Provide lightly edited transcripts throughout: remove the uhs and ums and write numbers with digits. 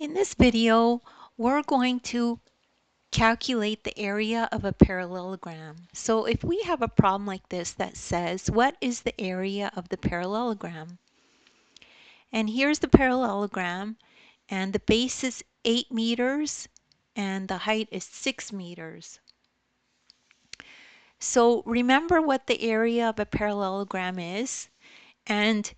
In this video, we're going to calculate the area of a parallelogram. So if we have a problem like this that says, what is the area of the parallelogram? And here's the parallelogram, and the base is 8 meters, and the height is 6 meters. So remember what the area of a parallelogram is, and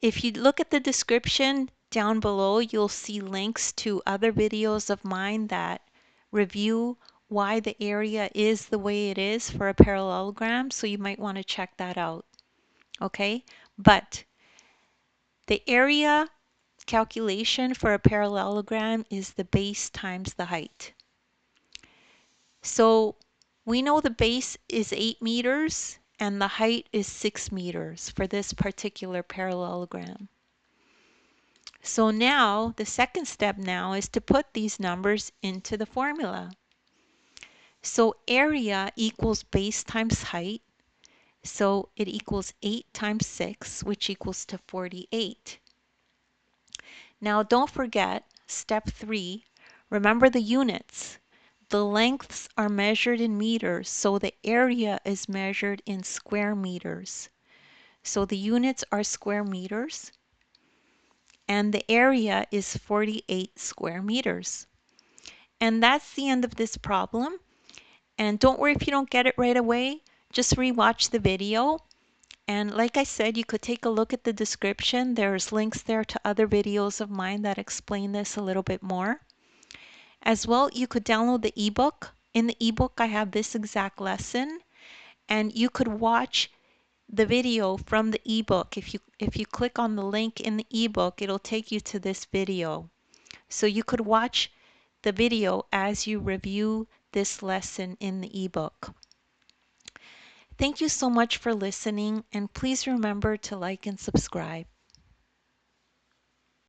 if you look at the description down below, you'll see links to other videos of mine that review why the area is the way it is for a parallelogram, so you might want to check that out. Okay, but the area calculation for a parallelogram is the base times the height. So we know the base is 8 meters and the height is 6 meters for this particular parallelogram. So now the second step now is to put these numbers into the formula. So area equals base times height. So it equals 8 times 6, which equals to 48. Now don't forget step 3, remember the units. The lengths are measured in meters, so the area is measured in square meters. So the units are square meters, and the area is 48 square meters. And that's the end of this problem. And don't worry if you don't get it right away, just rewatch the video. And like I said, you could take a look at the description. There's links there to other videos of mine that explain this a little bit more. As well, you could download the ebook. In the ebook, I have this exact lesson, and you could watch the video from the ebook. If you click on the link in the ebook, it'll take you to this video. So you could watch the video as you review this lesson in the ebook. Thank you so much for listening, and please remember to like and subscribe.